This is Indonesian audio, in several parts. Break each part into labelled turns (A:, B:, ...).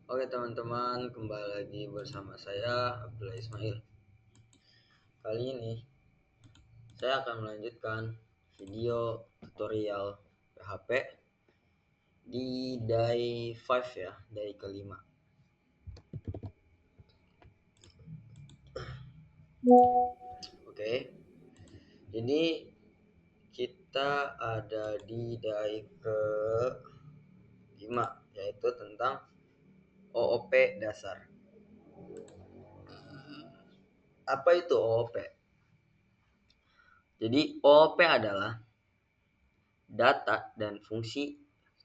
A: Oke teman-teman, kembali lagi bersama saya Abdullah Ismail. Kali ini saya akan melanjutkan video tutorial PHP di day 5 ya, day kelima. Oke, jadi kita ada di day ke 5, yaitu tentang OOP dasar. Apa itu OOP? Jadi OOP adalah data dan fungsi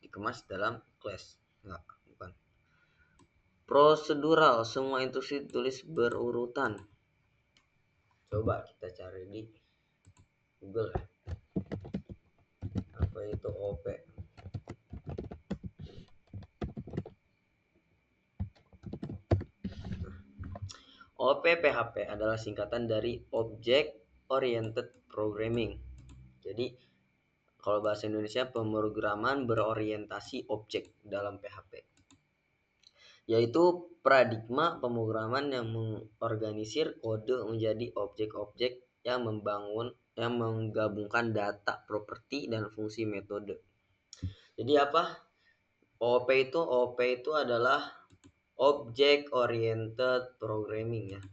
A: dikemas dalam class. Enggak, bukan. Prosedural, semua instruksi ditulis berurutan. Coba kita cari di Google ya. Apa itu OP? OP PHP adalah singkatan dari Object Oriented Programming. Jadi kalau bahasa Indonesia, pemrograman berorientasi objek dalam PHP, yaitu paradigma pemrograman yang mengorganisir kode menjadi objek-objek yang menggabungkan data, properti, dan fungsi metode. Jadi apa? OOP itu adalah Object Oriented Programming ya.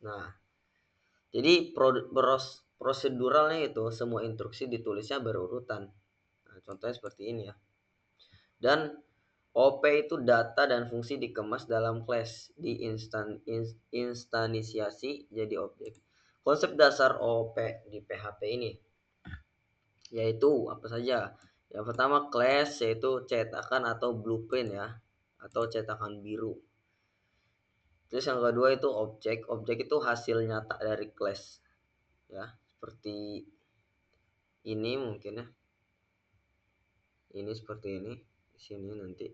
A: Nah, jadi proseduralnya itu semua instruksi ditulisnya berurutan. Nah, contohnya seperti ini ya. Dan OP itu data dan fungsi dikemas dalam class, instansiasi jadi objek. Konsep dasar OP di PHP ini yaitu apa saja? Yang pertama class, yaitu cetakan atau blueprint ya, atau cetakan biru. Terus yang kedua itu objek. Objek itu hasil nyata dari class ya, seperti ini mungkin ya. Ini seperti ini di sini nanti.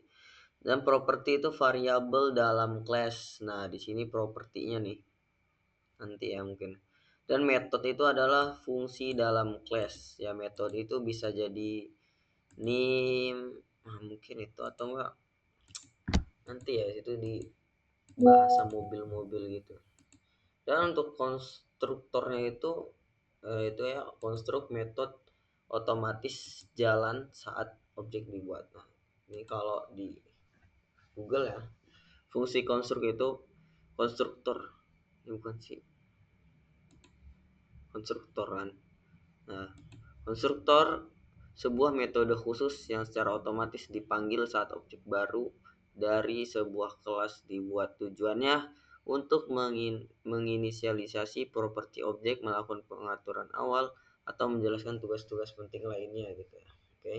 A: Dan properti itu variabel dalam class. Nah, di sini propertinya nih. Nanti ya mungkin. Dan metode itu adalah fungsi dalam class. Ya, metode itu bisa jadi name, mungkin itu, atau enggak nanti ya itu di bahasa mobil-mobil gitu. Dan untuk konstruktornya itu ya konstruk metode otomatis jalan saat objek dibuat. Nah, ini kalau di Google ya, fungsi konstruk itu konstruktor, ini bukan sih konstruktor kan. Nah, konstruktor sebuah metode khusus yang secara otomatis dipanggil saat objek baru dari sebuah kelas dibuat. Tujuannya untuk menginisialisasi properti objek, melakukan pengaturan awal, atau menjelaskan tugas-tugas penting lainnya gitu ya. Oke.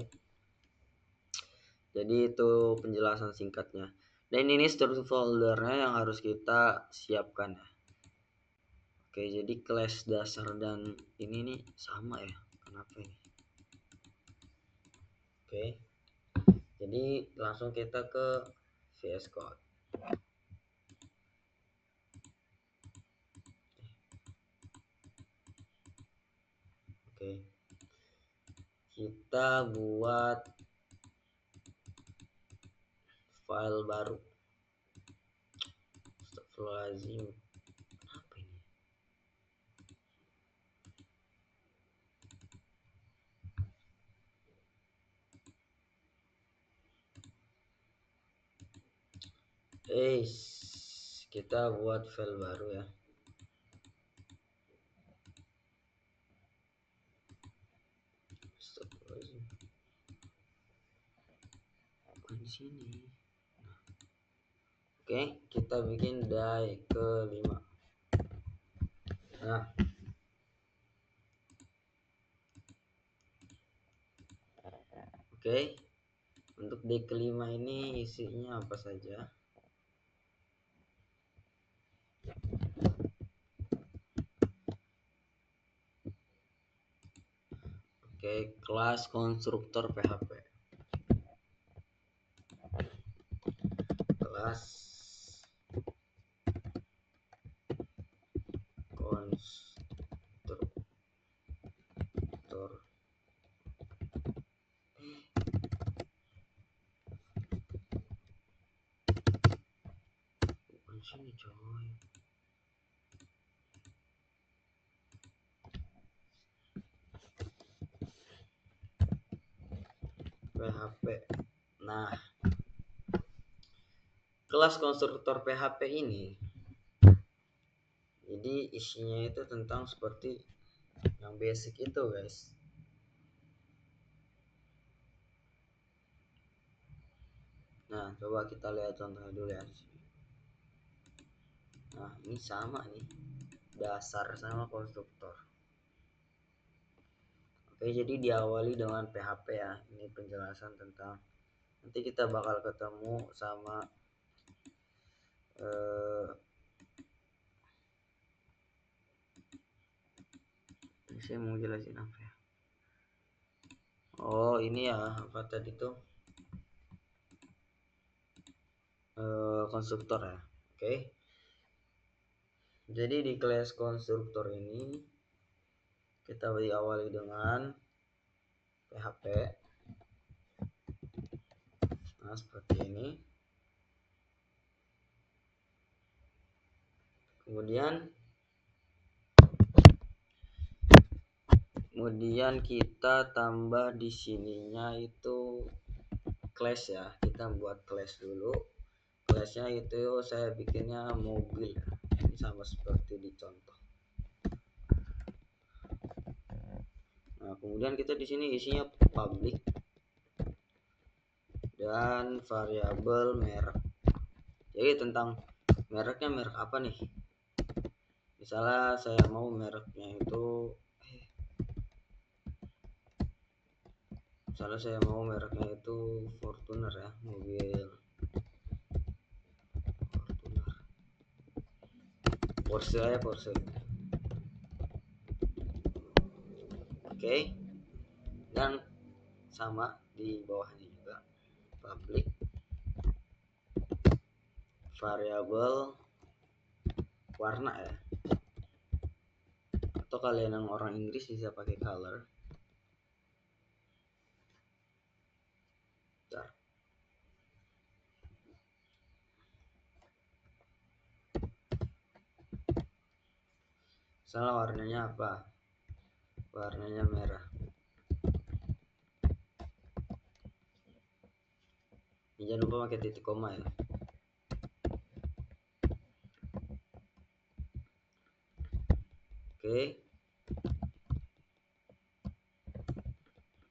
A: Jadi itu penjelasan singkatnya. Dan ini struktur foldernya yang harus kita siapkan ya. Oke, jadi kelas dasar dan ini nih sama ya. Kenapa ini? Oke. Jadi langsung kita ke VS Code. Oke. Kita buat file baru. Astagfirullahaladzim. Apa ini? Kita buat file baru ya. Astagfirullahaladzim. Bukan di sini. Oke, kita bikin day ke-5. Nah, oke. Untuk day ke-5 ini isinya apa saja? Oke, kelas konstruktor PHP. Kelas konstruktor sini coy. PHP. Nah, kelas konstruktor PHP ini jadi isinya itu tentang seperti yang basic itu guys. Nah, coba kita lihat contohnya dulu ya. Nah, ini sama nih, dasar sama konstruktor. Oke, jadi diawali dengan PHP ya. Ini penjelasan tentang, nanti kita bakal ketemu sama ini saya mau jelasin apa ya. Oh, ini ya, apa tadi tuh, konstruktor ya. Oke, jadi di kelas konstruktor ini kita diawali dengan PHP. Nah, seperti ini. Kemudian kita tambah di sininya itu class ya. Kita buat class dulu. Classnya itu saya bikinnya mobil. Ini sama seperti di contoh. Nah, kemudian kita di sini isinya public dan variabel merek. Jadi tentang mereknya, merek apa nih? Misalnya saya mau mereknya itu Fortuner ya, mobil Fortuner. Porsche ya, Porsche. Oke. Dan sama di bawahnya juga public variabel warna ya, atau kalian yang orang Inggris bisa pakai color. Bentar. Salah, warnanya apa? Warnanya merah. Jangan lupa pakai titik koma ya. Oke.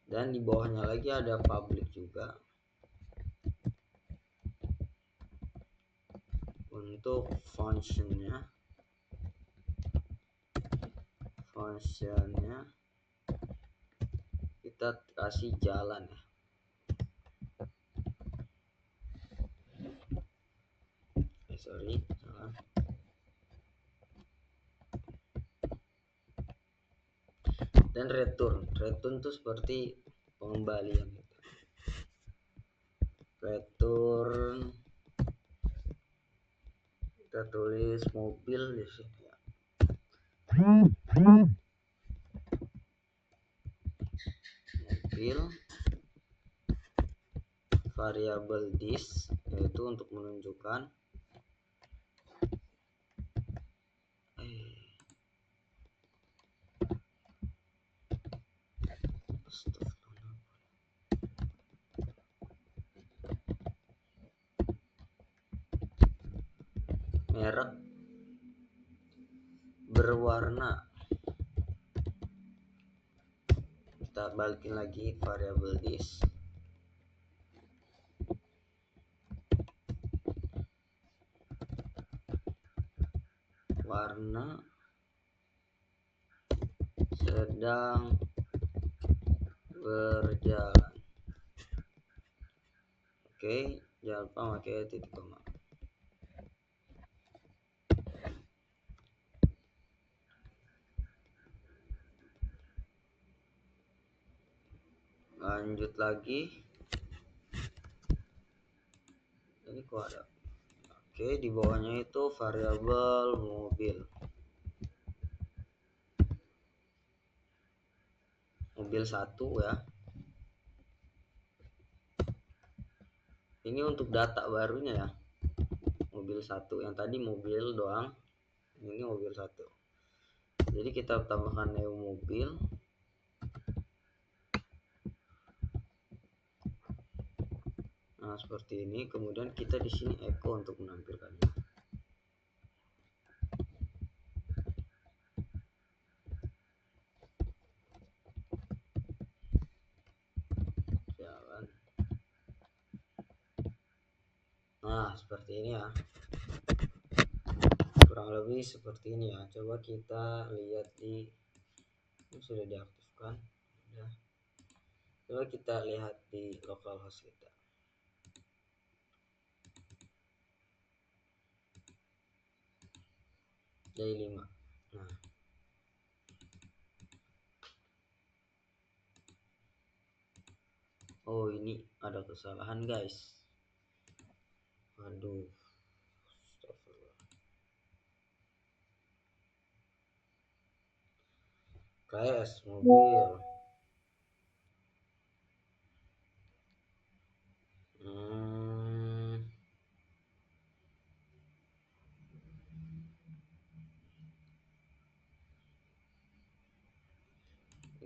A: Dan di bawahnya lagi ada public juga. Untuk functionnya kita kasih jalan ya. Sorry, salah. Dan return itu seperti pengembalian gitu. Return kita tulis mobil di sini ya. Mobil variabel this, yaitu untuk menunjukkan merek berwarna. Kita balikin lagi variabel this, warna sedang berjalan. Oke, jangan lupa pakai titik koma. Lanjut lagi. Ini kok ada. Oke, di bawahnya itu variabel mobil. Mobil 1 ya. Ini untuk data barunya ya. mobil satu, yang tadi mobil doang, ini mobil satu. Jadi kita tambahkan new mobil. Nah, seperti ini. Kemudian kita di sini echo untuk menampilkannya. Jalan. Nah, seperti ini ya. Kurang lebih seperti ini ya. Coba kita lihat di ini sudah diaktifkan. Ya. Coba kita lihat di localhost kita. Dari 5. Nah, oh ini ada kesalahan guys. Aduh, KS mobil.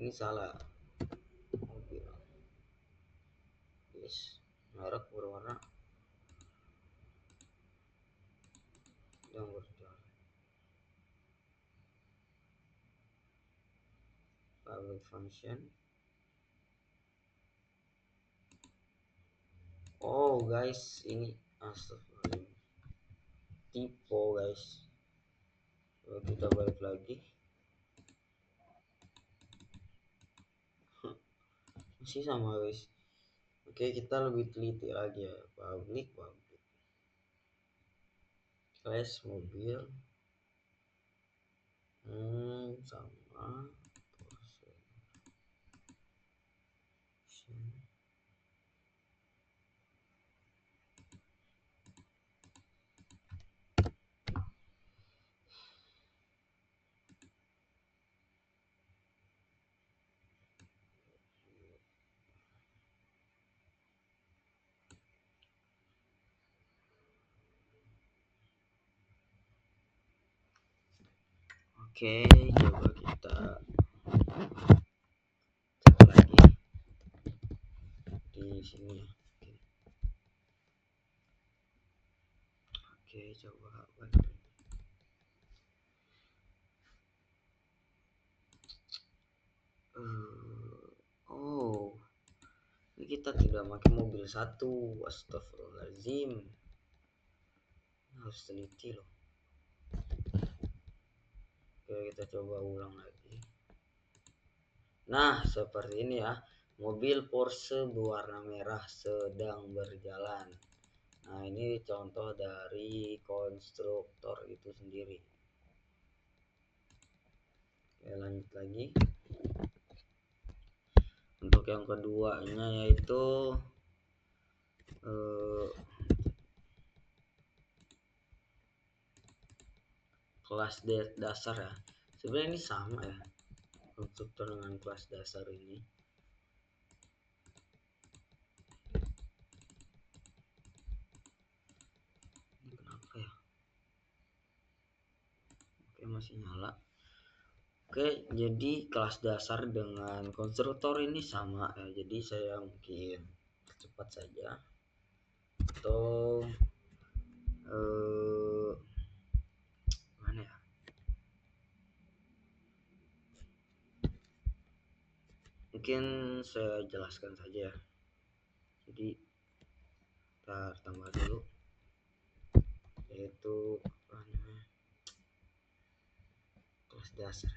A: Ini salah mobil. Yes, merek berwarna yang berjalan. Public function. Oh guys, ini astagfirullah. Typo guys. Coba kita balik lagi. Masih sama guys. Oke, kita lebih teliti lagi ya. Public class mobil. Sama Oke, coba kita cek lagi di sini ya. Oke, coba balik. Oh, ini kita tidak pakai mobil satu. Astagfirullahaladzim, harus teliti loh. Oke, kita coba ulang lagi. Nah, seperti ini ya. Mobil Porsche berwarna merah sedang berjalan. Nah, ini contoh dari konstruktor itu sendiri. Oke, lanjut lagi. Untuk yang keduanya yaitu kelas dasar ya. Sebenarnya ini sama ya, konstruktor dengan kelas dasar ini. Ini kenapa ya? Oke, masih nyala. Oke, jadi kelas dasar dengan konstruktor ini sama ya. Jadi saya mungkin cepat saja atau mana ya? Mungkin saya jelaskan saja ya. Jadi kita tambah dulu, yaitu kelas dasar.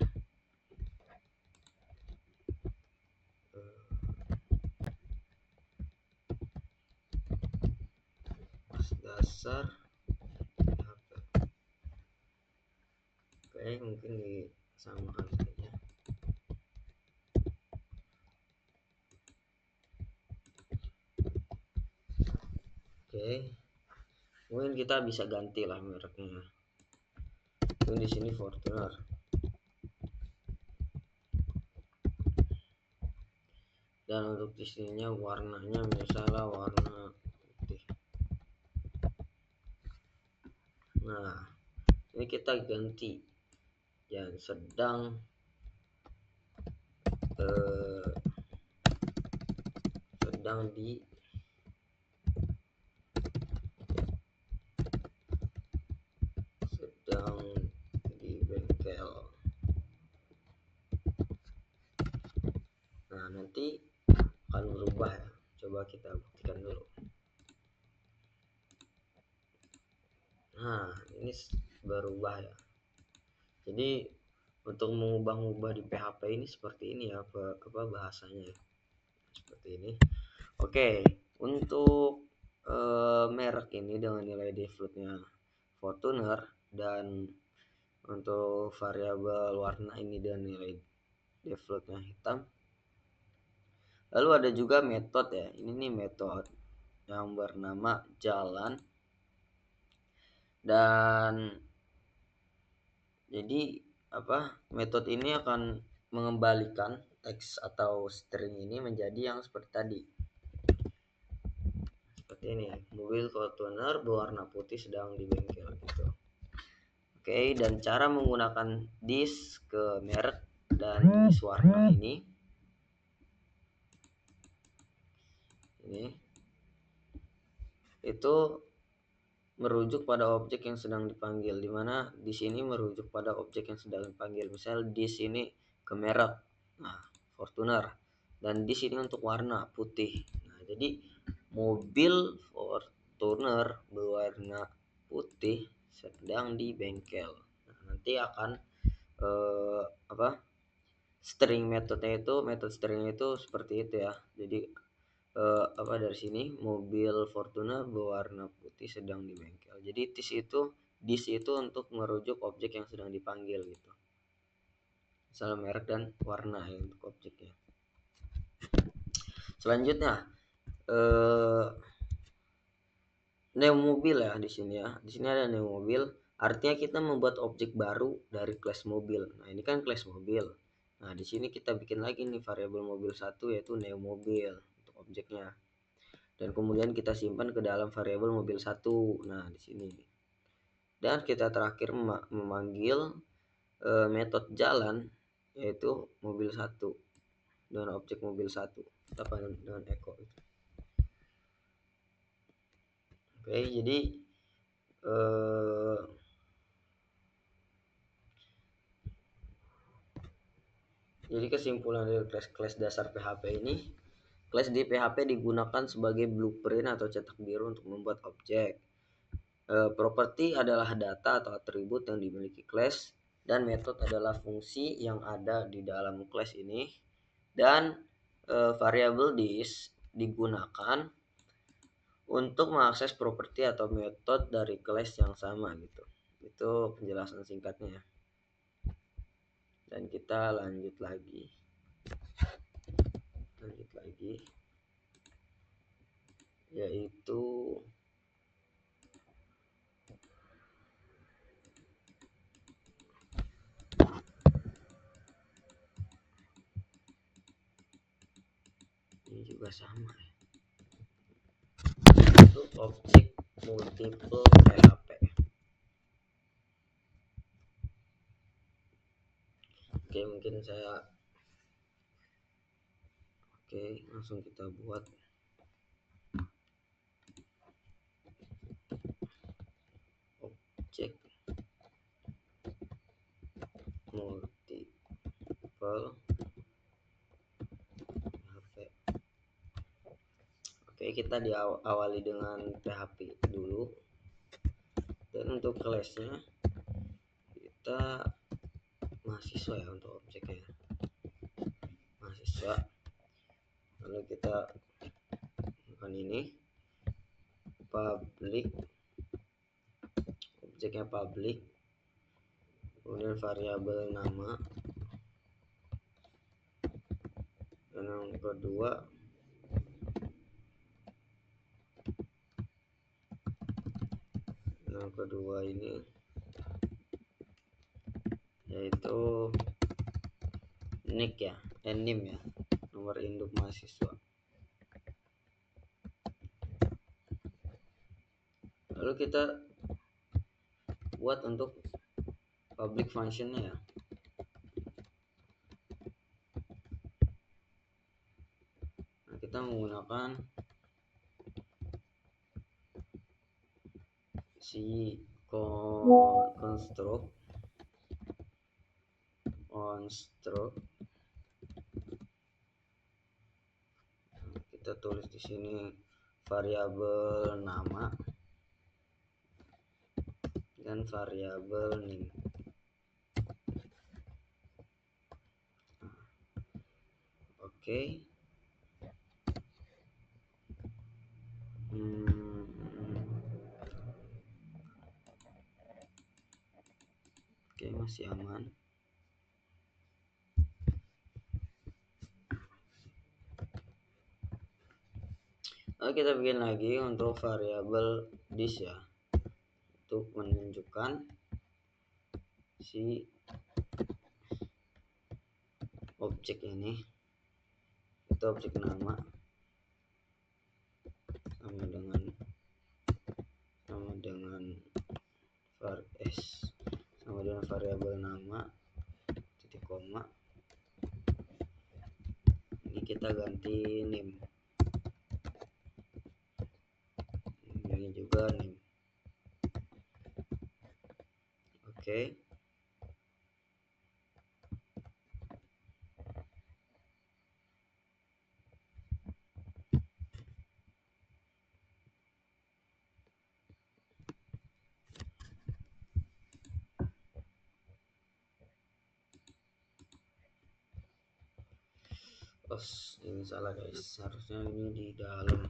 A: Kelas dasar HP. Oke, mungkin disamakan saja. Oke, mungkin kita bisa ganti lah mereknya. Mungkin di sini Fortuner. Dan untuk di sininya warnanya misalnya warna putih. Nah, ini kita ganti yang sedang di bengkel. Nah, nanti akan berubah ya. Coba kita buktikan dulu. Nah, ini berubah ya. Jadi untuk mengubah-ubah di PHP ini seperti ini ya, apa bahasanya ya. Seperti ini. Oke, untuk merek ini dengan nilai defaultnya Fortuner, dan untuk variabel warna ini dengan nilai defaultnya hitam. Lalu ada juga metode ya. Ini nih metode yang bernama jalan, dan jadi metode ini akan mengembalikan teks atau string ini menjadi yang seperti tadi. Seperti ini, mobil Fortuner berwarna putih sedang di bengkel gitu. Oke, dan cara menggunakan this ke merek dan this warna ini itu merujuk pada objek yang sedang dipanggil, di mana di sini merujuk pada objek yang sedang dipanggil. Misal di sini ke merek, nah Fortuner, dan di sini untuk warna putih. Nah, jadi mobil Fortuner berwarna putih sedang di bengkel. Nah, nanti akan string metode stringnya itu seperti itu ya. Jadi dari sini mobil Fortuner berwarna putih sedang di bengkel. Jadi this itu untuk merujuk objek yang sedang dipanggil gitu. Misalnya merek dan warna ya untuk objeknya. Selanjutnya name mobil ya di sini ya. Di sini ada name mobil. Artinya kita membuat objek baru dari kelas mobil. Nah, ini kan kelas mobil. Nah, di sini kita bikin lagi nih variabel mobil 1 yaitu name mobil untuk objeknya. Dan kemudian kita simpan ke dalam variabel mobil 1. Nah, di sini. Dan kita terakhir memanggil metode jalan yaitu mobil 1 dengan objek mobil 1 dengan echo itu. Oke, jadi kesimpulan dari kelas dasar PHP ini, kelas di PHP digunakan sebagai blueprint atau cetak biru untuk membuat objek. Properti adalah data atau atribut yang dimiliki kelas, dan metode adalah fungsi yang ada di dalam kelas ini, dan variabel this digunakan untuk mengakses properti atau metode dari kelas yang sama gitu. Itu penjelasan singkatnya. Dan kita lanjut lagi. Yaitu ini juga sama ya. Itu objek multiple PHP. Oke, mungkin langsung kita buat. Objek multiple PHP. Oke, kita diawali dengan PHP dulu. Dan untuk kelasnya kita mahasiswa ya untuk objeknya. Mahasiswa. Lalu kita bukan ini public, objeknya public, kemudian variabel nama, dan yang kedua ini yaitu nick ya, NIM ya, nomor induk mahasiswa. Lalu kita buat untuk public functionnya ya. Nah, kita menggunakan si construct kita tulis di sini variabel nama dan variabel name. Oke. Oke, masih aman. Lalu kita bikin lagi untuk variabel this ya, untuk menunjukkan si objek ini. Itu objek nama sama dengan variabel nama titik koma. Ini kita ganti name, ini juga name. Oke. Ini salah guys, harusnya ini di dalam.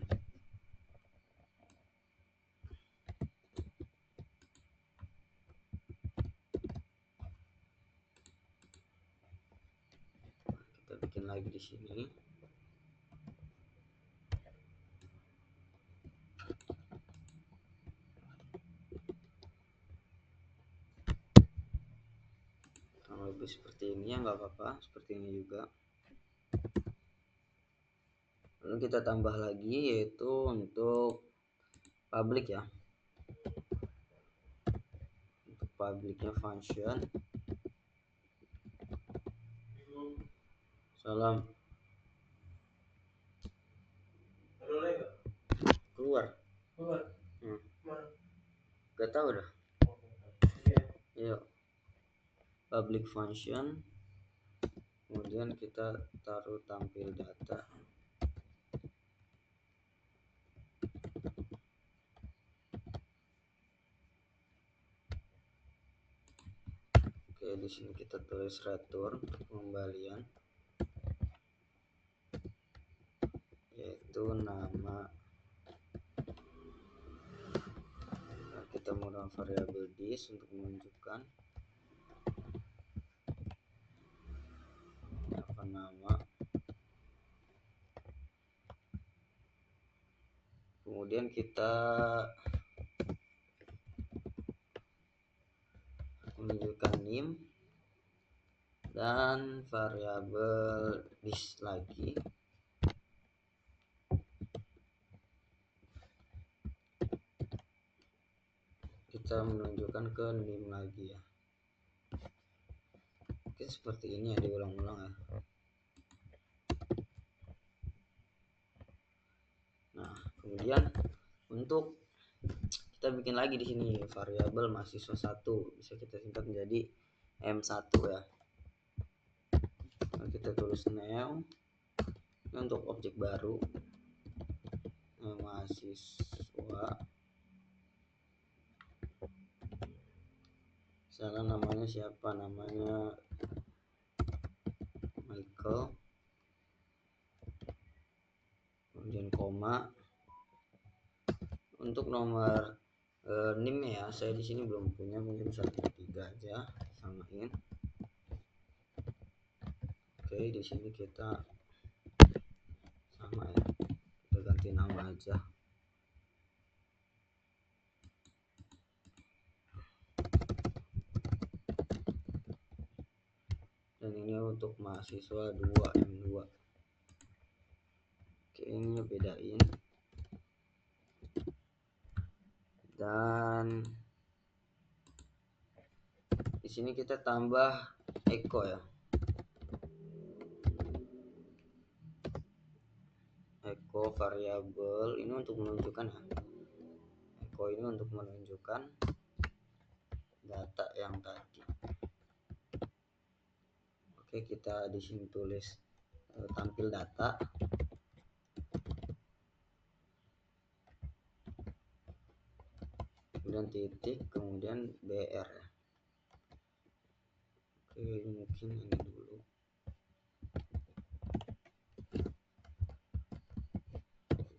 A: Kita bikin lagi di sini. Kalau lebih seperti ini ya nggak apa-apa, seperti ini juga. Lalu kita tambah lagi yaitu untuk public ya. Untuk publicnya function. Salam. Keluar. Gak tahu dah. Iya. Public function. Kemudian kita taruh tampil data. Oke, di sini kita tulis return pengembalian, yaitu nama. Nah, kita menggunakan variabel this untuk menunjukkan apa nama. Kemudian kita menunjukkan name dan variabel this lagi. Kita menunjukkan ke name lagi ya. Oke, seperti ini ya, diulang-ulang ya. Nah, kemudian untuk kita bikin lagi di sini variabel mahasiswa 1, bisa kita singkat menjadi M1 ya. Nah, kita tulis new. Ini untuk objek baru, mahasiswa. Misalkan namanya siapa, namanya Michael, kemudian koma. Untuk nomor NIM ya, saya di sini belum punya, mungkin 123 aja, samain. Oke, di sini kita sama ya, kita ganti nama aja. Dan ini untuk mahasiswa 2 M2. Oke, ini bedain. Dan Di sini kita tambah echo ya. Echo variabel ini untuk menunjukkan ya. Echo ini untuk menunjukkan data yang tadi. Oke, kita di sini tulis tampil data. Kemudian titik, kemudian BR ya. Oke, mungkin ini dulu.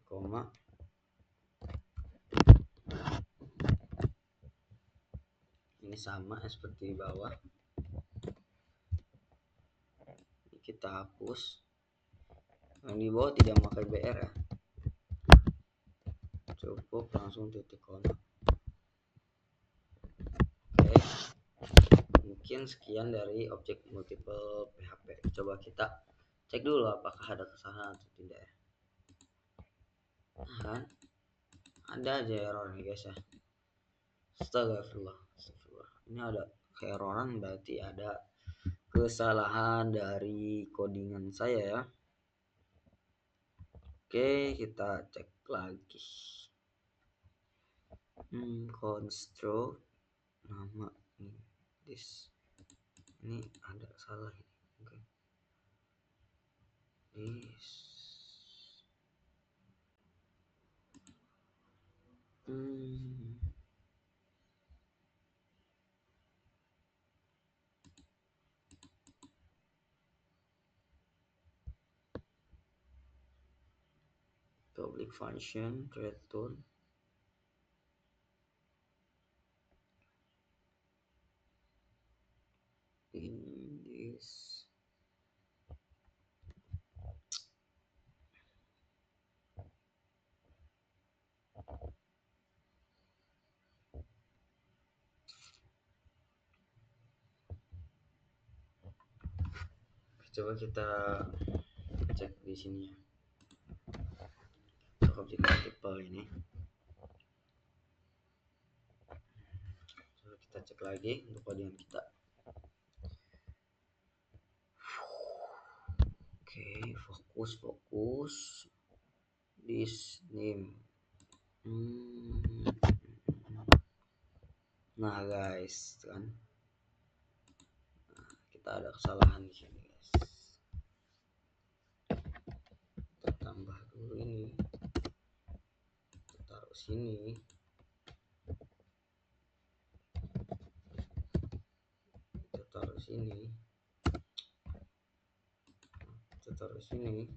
A: Koma. Ini sama seperti di bawah. Ini kita hapus. Yang di bawah tidak memakai BR ya. Cukup langsung titik koma. Oke. Mungkin sekian dari objek multiple PHP. Coba kita cek dulu apakah ada kesalahan atau tidak ya. Nah, ada aja error nih guys ya. Astagfirullah. Ini ada keeroran, berarti ada kesalahan dari codingan saya ya. Oke, kita cek lagi. Construct nama ini this. Ini ada salah ini. Oke. This. Public function return in this. Coba kita cek di sini ya. Objek multiple ini. Coba kita cek lagi untuk codingan kita. Oke, fokus this name. Nah guys, kan kita ada kesalahan di sini guys. Kita tambah dulu ini, kita taruh sini, kita taruh sini, kita taruh sini.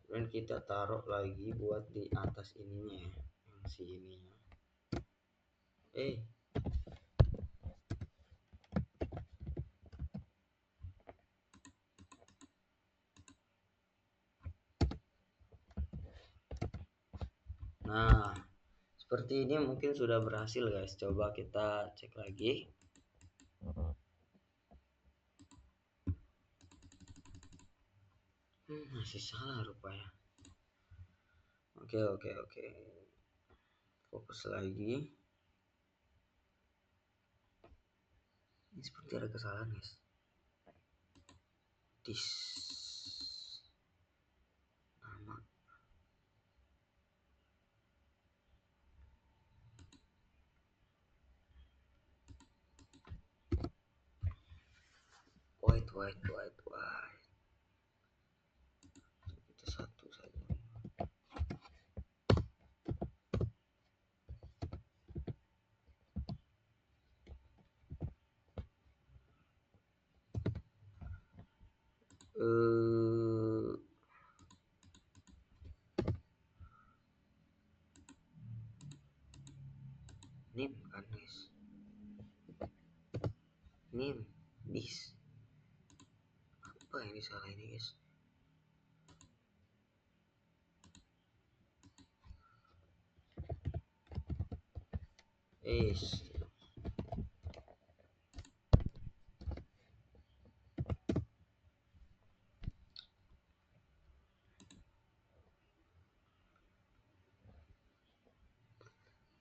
A: Dan kita taruh lagi buat di atas ininya ya, yang si ininya. Nah, seperti ini mungkin sudah berhasil guys. Coba kita cek lagi. Masih salah rupanya. Oke. Fokus lagi. Ini seperti ada kesalahan guys. This nama. Wait. Kita satu saja. Nim kan guys. Nim this. Apa ini salah ini guys?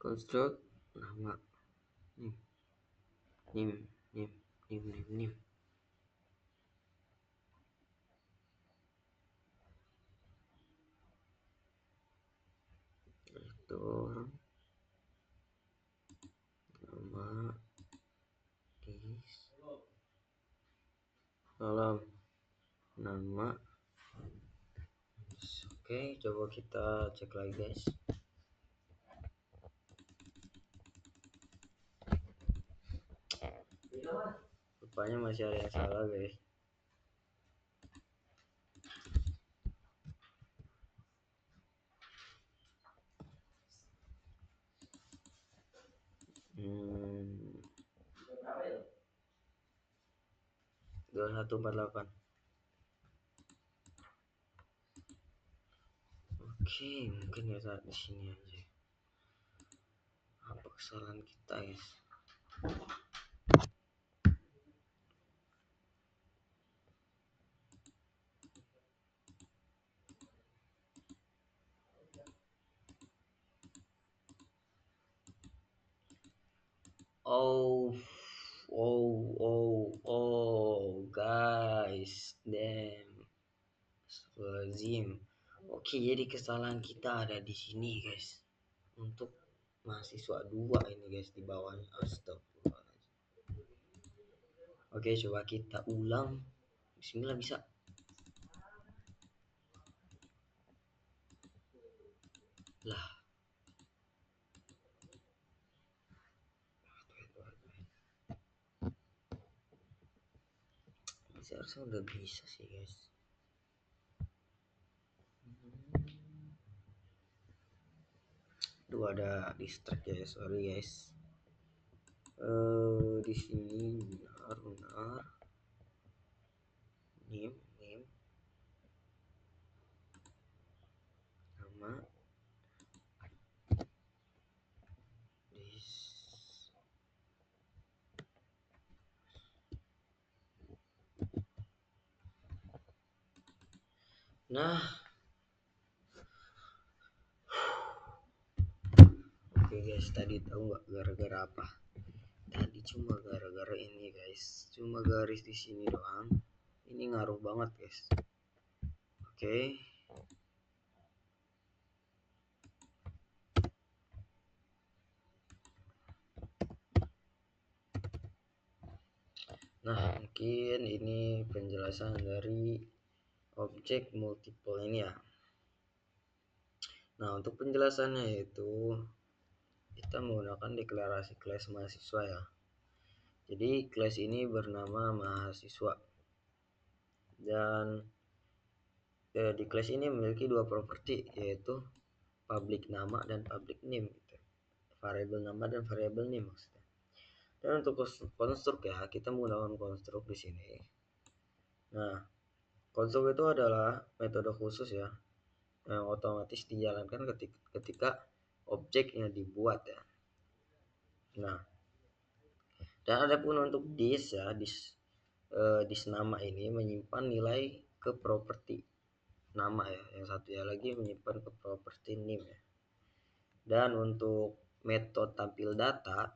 A: construct nama nim return nama is dalam nama. Oke, coba kita cek lagi guys. Rupanya masih ada yang salah guys. Hmm, 2148. Oke, mungkin ya saat di sini aja. Apa kesalahan kita guys? Oh guys, damn. Lazim. Oke, jadi kesalahan kita ada di sini guys. Untuk mahasiswa 2 ini guys di bawahnya. Astagfirullahaladzim. Oke, coba kita ulang. Bismillah bisa. Lah. Seharusnya udah bisa sih guys. Duh, ada distract ya, sorry guys. Di sini benar nim nama dis. Nah, oke guys, tadi tahu nggak gara-gara apa? Tadi cuma gara-gara ini guys, cuma garis di sini doang. Ini ngaruh banget guys. Oke. Nah, mungkin ini penjelasan dari objek multiple ini ya. Nah, untuk penjelasannya yaitu kita menggunakan deklarasi kelas mahasiswa ya. Jadi kelas ini bernama mahasiswa. Dan di kelas ini memiliki dua properti, yaitu public nama dan public name gitu. Variabel nama dan variabel name maksudnya. Dan untuk konstruk ya, kita menggunakan konstruk di sini. Nah, konstruk itu adalah metode khusus ya, yang otomatis dijalankan ketika objek yang dibuat ya. Nah, dan adapun untuk this ya, this nama ini menyimpan nilai ke properti nama ya, yang satunya lagi menyimpan ke properti name ya. Dan untuk metode tampil data,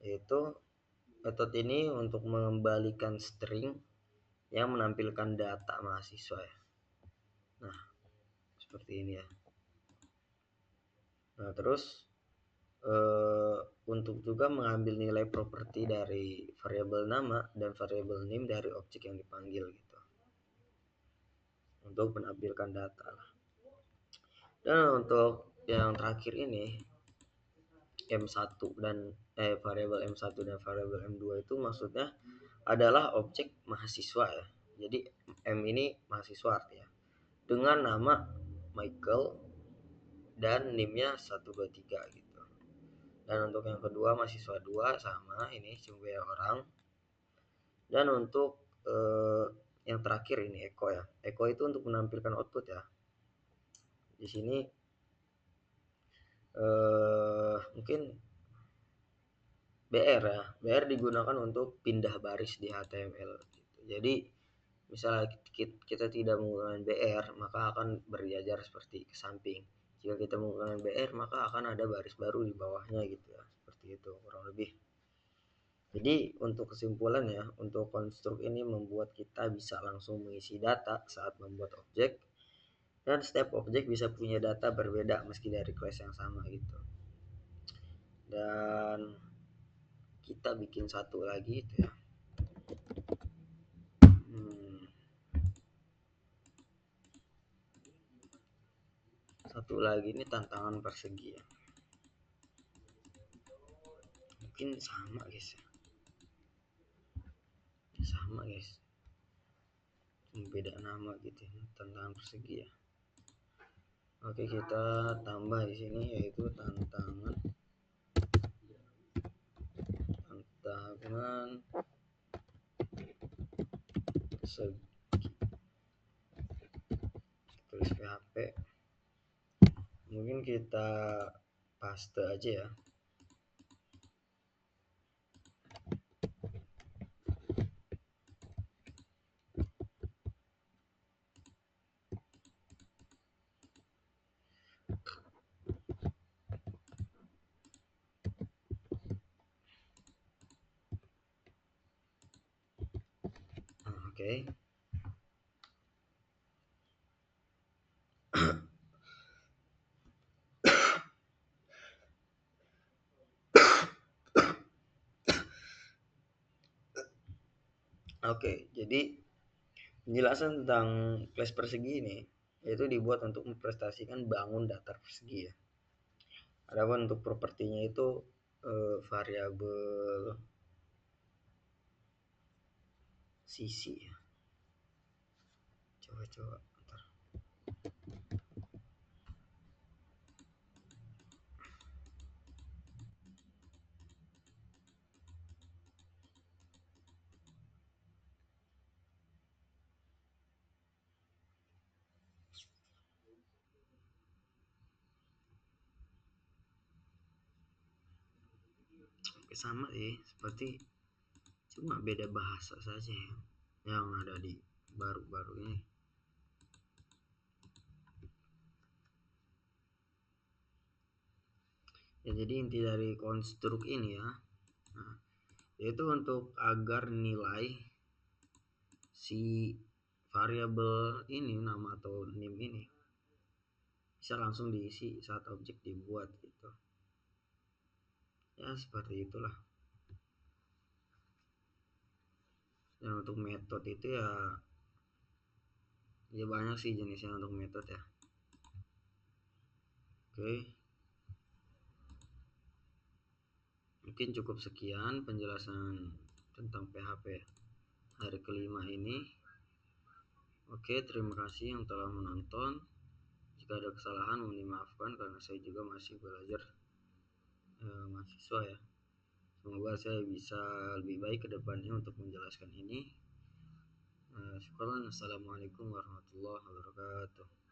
A: yaitu metode ini untuk mengembalikan string yang menampilkan data mahasiswa ya. Nah, seperti ini ya. Nah, terus untuk juga mengambil nilai properti dari variabel nama dan variabel name dari objek yang dipanggil gitu, untuk menampilkan data. Dan untuk yang terakhir ini M1 dan variabel M1 dan variabel M2 itu maksudnya adalah objek mahasiswa ya. Jadi M ini mahasiswa artinya, dengan nama Michael dan NIM-nya 123 gitu. Dan untuk yang kedua mahasiswa 2 sama, ini sebagai orang. Dan untuk yang terakhir ini Eko ya. Eko itu untuk menampilkan output ya. Di sini mungkin BR ya. BR digunakan untuk pindah baris di HTML gitu. Jadi misalnya kita tidak menggunakan BR, maka akan berjajar seperti ke samping, Jika kita menggunakan BR, maka akan ada baris baru di bawahnya gitu ya. Seperti itu kurang lebih. Jadi untuk kesimpulan ya, untuk konstruk ini membuat kita bisa langsung mengisi data saat membuat objek, dan setiap objek bisa punya data berbeda meski dari kelas yang sama gitu. Dan kita bikin satu lagi itu ya. Satu lagi ini tantangan persegi ya. Mungkin sama guys ya. Sama guys. Beda nama gitu ya, tantangan persegi ya. Oke, kita tambah di sini yaitu tantangan segi. Tulis PHP. Mungkin kita paste aja ya. Oke. Oke, jadi penjelasan tentang kelas persegi ini yaitu dibuat untuk memprestasikan bangun datar persegi ya. Adapun untuk propertinya itu variabel sisi ya. Coba ntar. Sama sih, seperti cuma beda bahasa saja ya yang ada di baru-baru ini. Ya, jadi inti dari konstruk ini ya, nah, yaitu untuk agar nilai si variabel ini, nama atau name ini bisa langsung diisi saat objek dibuat gitu ya, seperti itulah. Dan untuk metode itu ya banyak sih jenisnya untuk metode ya. Oke, mungkin cukup sekian penjelasan tentang PHP hari kelima ini. Oke, terima kasih yang telah menonton. Jika ada kesalahan mohon dimaafkan karena saya juga masih belajar mahasiswa ya. Semoga saya bisa lebih baik ke depannya untuk menjelaskan ini. Syukran. Assalamualaikum warahmatullahi wabarakatuh.